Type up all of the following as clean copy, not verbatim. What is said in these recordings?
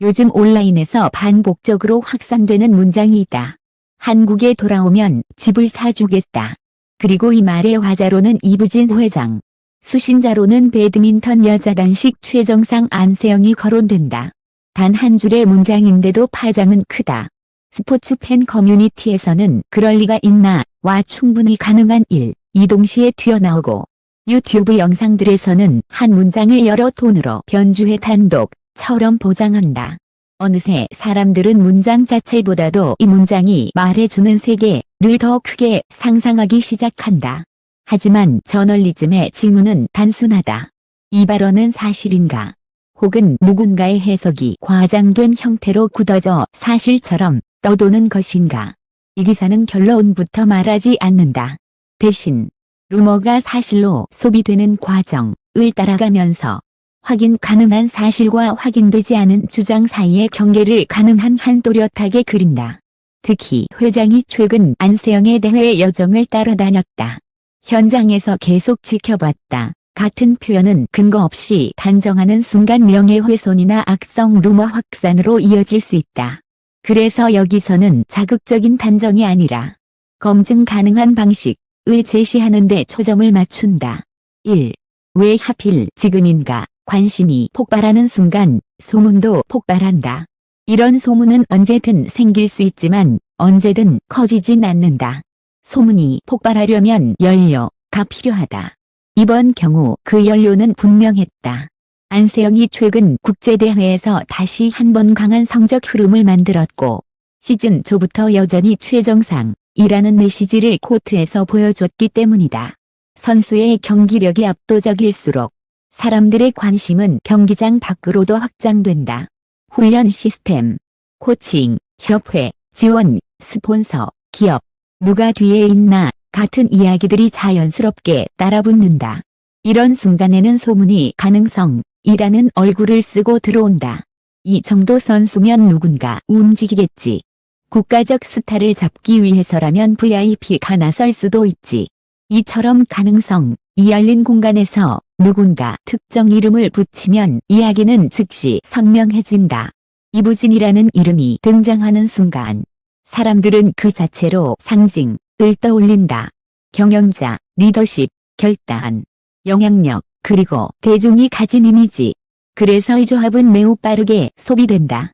요즘 온라인에서 반복적으로 확산되는 문장이 있다. 한국에 돌아오면 집을 사주겠다. 그리고 이 말의 화자로는 이부진 회장, 수신자로는 배드민턴 여자단식 최정상 안세영이 거론된다. 단 한 줄의 문장인데도 파장은 크다. 스포츠 팬 커뮤니티에서는 그럴 리가 있나 와 충분히 가능한 일, 이 동시에 튀어나오고 유튜브 영상들에서는 한 문장을 여러 톤으로 변주해 단독처럼 보장한다. 어느새 사람들은 문장 자체보다도 이 문장이 말해주는 세계를 더 크게 상상하기 시작한다. 하지만 저널리즘의 질문은 단순하다. 이 발언은 사실인가? 혹은 누군가의 해석이 과장된 형태로 굳어져 사실처럼 떠도는 것인가? 이 기사는 결론부터 말하지 않는다. 대신 루머가 사실로 소비되는 과정을 따라가면서 확인 가능한 사실과 확인되지 않은 주장 사이의 경계를 가능한 한 또렷하게 그린다. 특히 회장이 최근 안세영의 대회 여정을 따라다녔다. 현장에서 계속 지켜봤다. 같은 표현은 근거 없이 단정하는 순간 명예훼손이나 악성 루머 확산으로 이어질 수 있다. 그래서 여기서는 자극적인 단정이 아니라 검증 가능한 방식을 제시하는 데 초점을 맞춘다. 1. 왜 하필 지금인가? 관심이 폭발하는 순간 소문도 폭발한다. 이런 소문은 언제든 생길 수 있지만 언제든 커지진 않는다. 소문이 폭발하려면 연료가 필요하다. 이번 경우 그 연료는 분명했다. 안세영이 최근 국제대회에서 다시 한번 강한 성적 흐름을 만들었고 시즌 초부터 여전히 최정상이라는 메시지를 코트에서 보여줬기 때문이다. 선수의 경기력이 압도적일수록 사람들의 관심은 경기장 밖으로도 확장된다. 훈련 시스템, 코칭, 협회, 지원, 스폰서, 기업, 누가 뒤에 있나 같은 이야기들이 자연스럽게 따라붙는다. 이런 순간에는 소문이 가능성이라는 얼굴을 쓰고 들어온다. 이 정도 선수면 누군가 움직이겠지. 국가적 스타를 잡기 위해서라면 VIP가 나설 수도 있지. 이처럼 가능성이 열린 공간에서 누군가 특정 이름을 붙이면 이야기는 즉시 선명해진다. 이부진이라는 이름이 등장하는 순간 사람들은 그 자체로 상징을 떠올린다. 경영자, 리더십, 결단, 영향력, 그리고 대중이 가진 이미지. 그래서 이 조합은 매우 빠르게 소비된다.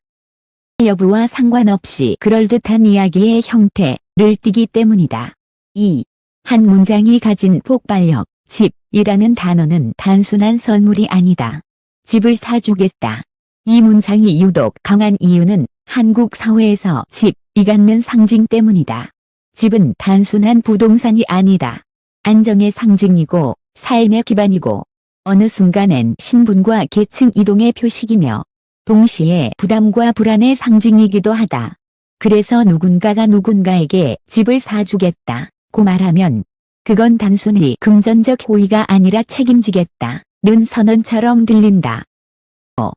여부와 상관없이 그럴듯한 이야기의 형태를 띠기 때문이다. 2. 한 문장이 가진 폭발력, 집이라는 단어는 단순한 선물이 아니다. 집을 사주겠다. 이 문장이 유독 강한 이유는 한국 사회에서 집이 갖는 상징 때문이다. 집은 단순한 부동산이 아니다. 안정의 상징이고 삶의 기반이고 어느 순간엔 신분과 계층 이동의 표식이며 동시에 부담과 불안의 상징이기도 하다. 그래서 누군가가 누군가에게 집을 사주겠다고 말하면 그건 단순히 금전적 호의가 아니라 책임지겠다는 선언처럼 들린다.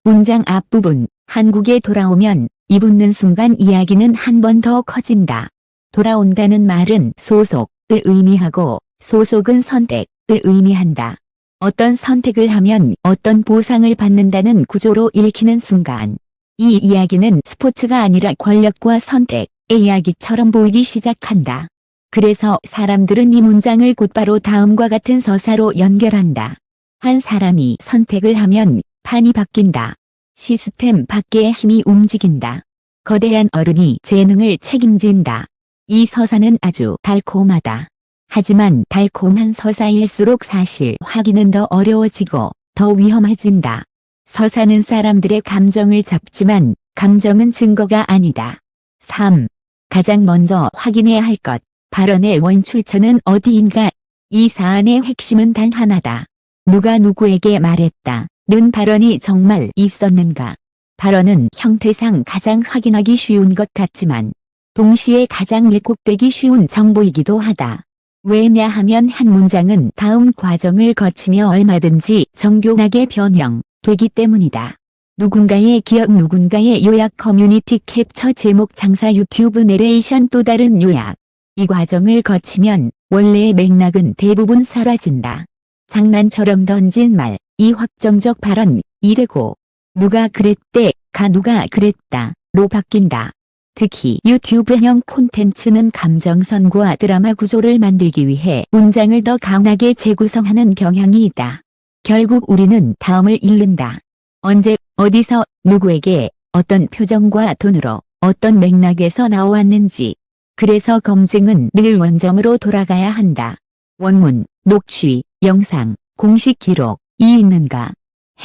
문장 앞부분, 한국에 돌아오면 이 붙는 순간 이야기는 한 번 더 커진다. 돌아온다는 말은 소속을 의미하고 소속은 선택을 의미한다. 어떤 선택을 하면 어떤 보상을 받는다는 구조로 읽히는 순간 이 이야기는 스포츠가 아니라 권력과 선택의 이야기처럼 보이기 시작한다. 그래서 사람들은 이 문장을 곧바로 다음과 같은 서사로 연결한다. 한 사람이 선택을 하면 판이 바뀐다. 시스템 밖의 힘이 움직인다. 거대한 어른이 재능을 책임진다. 이 서사는 아주 달콤하다. 하지만 달콤한 서사일수록 사실 확인은 더 어려워지고 더 위험해진다. 서사는 사람들의 감정을 잡지만 감정은 증거가 아니다. 3. 가장 먼저 확인해야 할 것. 발언의 원출처는 어디인가? 이 사안의 핵심은 단 하나다. 누가 누구에게 말했다는 발언이 정말 있었는가? 발언은 형태상 가장 확인하기 쉬운 것 같지만 동시에 가장 왜곡되기 쉬운 정보이기도 하다. 왜냐하면 한 문장은 다음 과정을 거치며 얼마든지 정교하게 변형되기 때문이다. 누군가의 기억, 누군가의 요약, 커뮤니티 캡처, 제목, 장사, 유튜브 내레이션, 또 다른 요약. 이 과정을 거치면 원래의 맥락은 대부분 사라진다. 장난처럼 던진 말, 이 확정적 발언이 되고 누가 그랬대 누가 그랬다로 바뀐다. 특히 유튜브형 콘텐츠는 감정선과 드라마 구조를 만들기 위해 문장을 더 강하게 재구성하는 경향이 있다. 결국 우리는 다음을 잃는다. 언제, 어디서, 누구에게, 어떤 표정과 톤으로, 어떤 맥락에서 나왔는지. 그래서 검증은 늘 원점으로 돌아가야 한다. 원문, 녹취, 영상, 공식 기록, 이 있는가?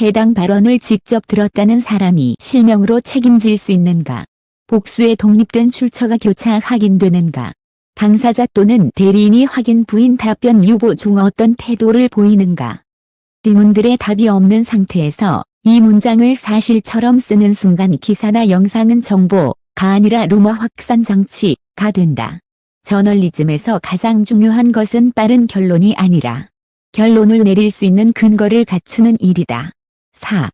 해당 발언을 직접 들었다는 사람이 실명으로 책임질 수 있는가? 복수의 독립된 출처가 교차 확인되는가? 당사자 또는 대리인이 확인 부인 답변 유보 중 어떤 태도를 보이는가? 질문들의 답이 없는 상태에서 이 문장을 사실처럼 쓰는 순간 기사나 영상은 정보가 아니라 루머 확산 장치가 된다. 저널리즘에서 가장 중요한 것은 빠른 결론이 아니라 결론을 내릴 수 있는 근거를 갖추는 일이다. 4.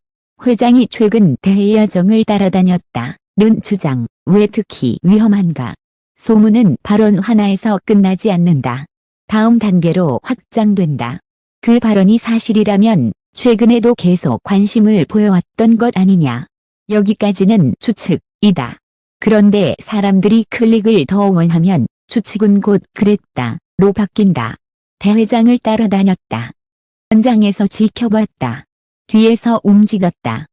회장이 최근 대회 여정을 따라다녔다. 는 주장. 왜 특히 위험한가? 소문은 발언 하나에서 끝나지 않는다. 다음 단계로 확장된다. 그 발언이 사실이라면 최근에도 계속 관심을 보여왔던 것 아니냐. 여기까지는 추측이다. 그런데 사람들이 클릭을 더 원하면 추측은 곧 그랬다로 바뀐다. 대회장을 따라다녔다. 현장에서 지켜봤다. 뒤에서 움직였다.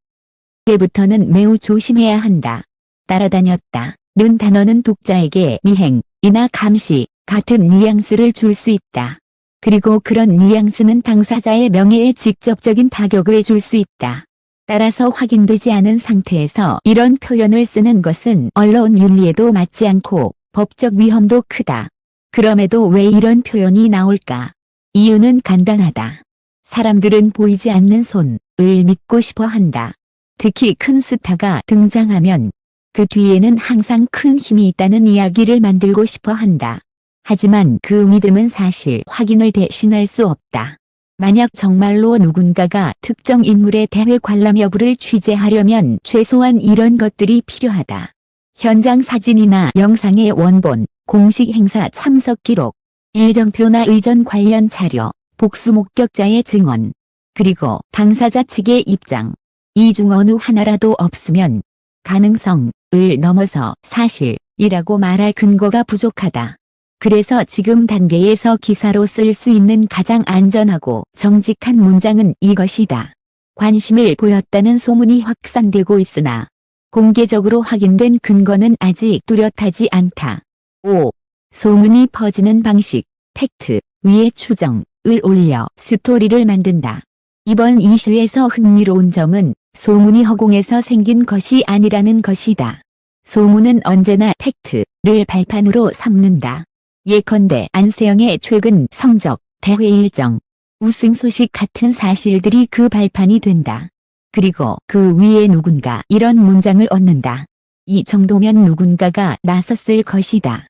이제부터는 매우 조심해야 한다. 따라다녔다. 는 단어는 독자에게 미행이나 감시 같은 뉘앙스를 줄 수 있다. 그리고 그런 뉘앙스는 당사자의 명예에 직접적인 타격을 줄 수 있다. 따라서 확인되지 않은 상태에서 이런 표현을 쓰는 것은 언론 윤리에도 맞지 않고 법적 위험도 크다. 그럼에도 왜 이런 표현이 나올까? 이유는 간단하다. 사람들은 보이지 않는 손을 믿고 싶어 한다. 특히 큰 스타가 등장하면 그 뒤에는 항상 큰 힘이 있다는 이야기를 만들고 싶어 한다. 하지만 그 믿음은 사실 확인을 대신할 수 없다. 만약 정말로 누군가가 특정 인물의 대회 관람 여부를 취재하려면 최소한 이런 것들이 필요하다. 현장 사진이나 영상의 원본, 공식 행사 참석 기록, 일정표나 의전 관련 자료, 복수 목격자의 증언, 그리고 당사자 측의 입장. 이 중 어느 하나라도 없으면 가능성을 넘어서 사실이라고 말할 근거가 부족하다. 그래서 지금 단계에서 기사로 쓸 수 있는 가장 안전하고 정직한 문장은 이것이다. 관심을 보였다는 소문이 확산되고 있으나 공개적으로 확인된 근거는 아직 뚜렷하지 않다. 5. 소문이 퍼지는 방식, 팩트, 위에 추정을 올려 스토리를 만든다. 이번 이슈에서 흥미로운 점은 소문이 허공에서 생긴 것이 아니라는 것이다. 소문은 언제나 팩트를 발판으로 삼는다. 예컨대 안세영의 최근 성적, 대회 일정, 우승 소식 같은 사실들이 그 발판이 된다. 그리고 그 위에 누군가 이런 문장을 얻는다. 이 정도면 누군가가 나섰을 것이다.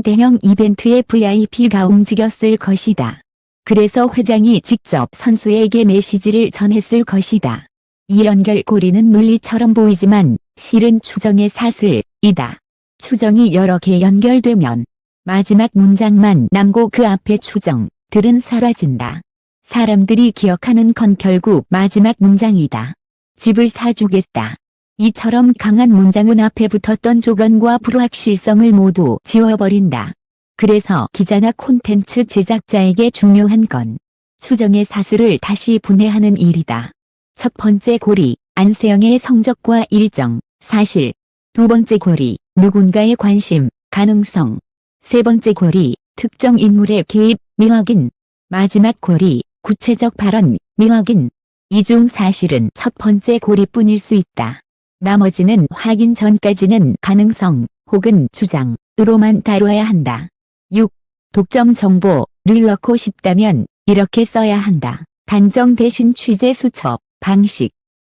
대형 이벤트의 VIP가 움직였을 것이다. 그래서 회장이 직접 선수에게 메시지를 전했을 것이다. 이 연결고리는 논리처럼 보이지만 실은 추정의 사슬이다. 추정이 여러 개 연결되면 마지막 문장만 남고 그 앞의 추정들은 사라진다. 사람들이 기억하는 건 결국 마지막 문장이다. 집을 사주겠다. 이처럼 강한 문장은 앞에 붙었던 조건과 불확실성을 모두 지워버린다. 그래서 기자나 콘텐츠 제작자에게 중요한 건 추정의 사슬을 다시 분해하는 일이다. 첫 번째 고리, 안세영의 성적과 일정, 사실. 두 번째 고리, 누군가의 관심, 가능성. 세 번째 고리, 특정 인물의 개입, 미확인. 마지막 고리, 구체적 발언, 미확인. 이 중 사실은 첫 번째 고리뿐일 수 있다. 나머지는 확인 전까지는 가능성 혹은 주장으로만 다뤄야 한다. 6. 독점 정보를 넣고 싶다면 이렇게 써야 한다. 단정 대신 취재 수첩, 방식.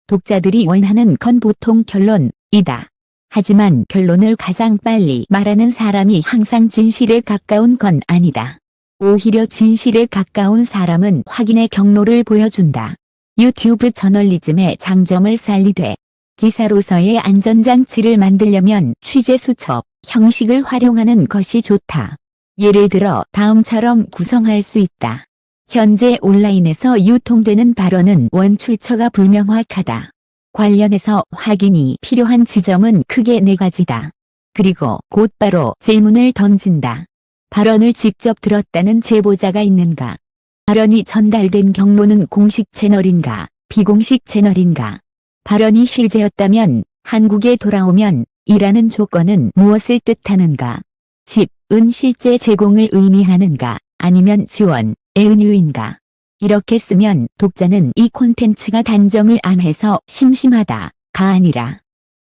독자들이 원하는 건 보통 결론이다. 하지만 결론을 가장 빨리 말하는 사람이 항상 진실에 가까운 건 아니다. 오히려 진실에 가까운 사람은 확인의 경로를 보여준다. 유튜브 저널리즘의 장점을 살리되 기사로서의 안전장치를 만들려면 취재 수첩 형식을 활용하는 것이 좋다. 예를 들어 다음처럼 구성할 수 있다. 현재 온라인에서 유통되는 발언은 원 출처가 불명확하다. 관련해서 확인이 필요한 지점은 크게 4가지다. 그리고 곧바로 질문을 던진다. 발언을 직접 들었다는 제보자가 있는가? 발언이 전달된 경로는 공식 채널인가, 비공식 채널인가? 발언이 실제였다면 한국에 돌아오면 이라는 조건은 무엇을 뜻하는가? 집, 은 실제 제공을 의미하는가, 아니면 지원, 의 은유인가? 이렇게 쓰면 독자는 이 콘텐츠가 단정을 안 해서 심심하다가 아니라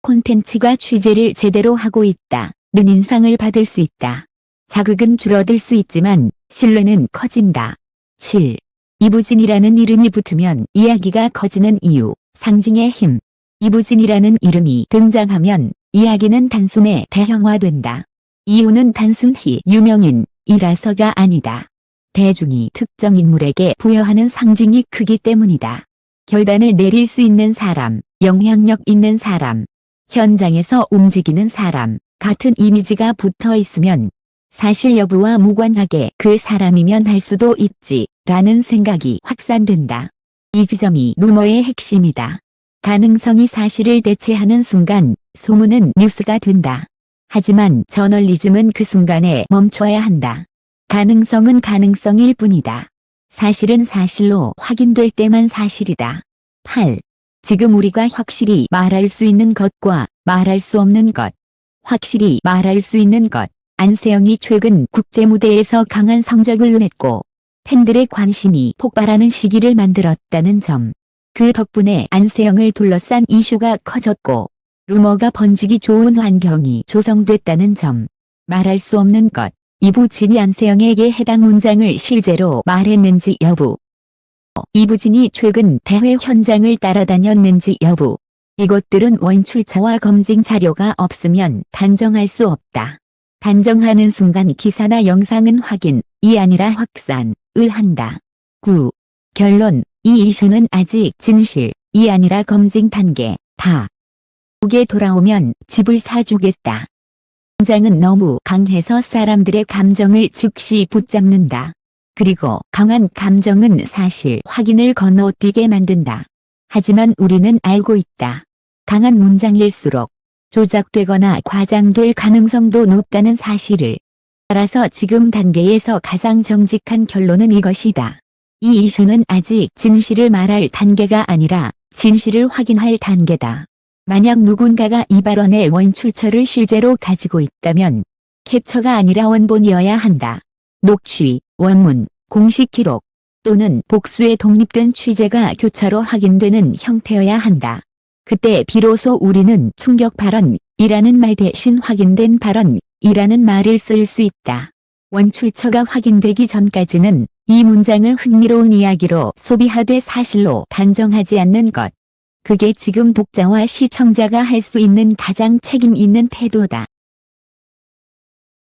콘텐츠가 취재를 제대로 하고 있다는 인상을 받을 수 있다. 자극은 줄어들 수 있지만 신뢰는 커진다. 7. 이부진이라는 이름이 붙으면 이야기가 커지는 이유, 상징의 힘. 이부진이라는 이름이 등장하면 이야기는 단순히 대형화된다. 이유는 단순히 유명인이라서가 아니다. 대중이 특정 인물에게 부여하는 상징이 크기 때문이다. 결단을 내릴 수 있는 사람, 영향력 있는 사람, 현장에서 움직이는 사람, 같은 이미지가 붙어 있으면 사실 여부와 무관하게 그 사람이면 할 수도 있지 라는 생각이 확산된다. 이 지점이 루머의 핵심이다. 가능성이 사실을 대체하는 순간 소문은 뉴스가 된다. 하지만 저널리즘은 그 순간에 멈춰야 한다. 가능성은 가능성일 뿐이다. 사실은 사실로 확인될 때만 사실이다. 8. 지금 우리가 확실히 말할 수 있는 것과 말할 수 없는 것. 확실히 말할 수 있는 것. 안세영이 최근 국제무대에서 강한 성적을 냈고 팬들의 관심이 폭발하는 시기를 만들었다는 점. 그 덕분에 안세영을 둘러싼 이슈가 커졌고 루머가 번지기 좋은 환경이 조성됐다는 점. 말할 수 없는 것. 이부진이 안세영에게 해당 문장을 실제로 말했는지 여부. 이부진이 최근 대회 현장을 따라다녔는지 여부. 이것들은 원출처와 검증 자료가 없으면 단정할 수 없다. 단정하는 순간 기사나 영상은 확인이 아니라 확산을 한다. 9. 결론. 이 이슈는 아직 진실이 아니라 검증 단계다. 한국에 돌아오면 집을 사주겠다. 문장은 너무 강해서 사람들의 감정을 즉시 붙잡는다. 그리고 강한 감정은 사실 확인을 건너뛰게 만든다. 하지만 우리는 알고 있다. 강한 문장일수록 조작되거나 과장될 가능성도 높다는 사실을. 따라서 지금 단계에서 가장 정직한 결론은 이것이다. 이 이슈는 아직 진실을 말할 단계가 아니라 진실을 확인할 단계다. 만약 누군가가 이 발언의 원출처를 실제로 가지고 있다면 캡처가 아니라 원본이어야 한다. 녹취, 원문, 공식 기록 또는 복수의 독립된 취재가 교차로 확인되는 형태여야 한다. 그때 비로소 우리는 충격 발언이라는 말 대신 확인된 발언이라는 말을 쓸 수 있다. 원출처가 확인되기 전까지는 이 문장을 흥미로운 이야기로 소비하되 사실로 단정하지 않는 것. 그게 지금 독자와 시청자가 할 수 있는 가장 책임 있는 태도다.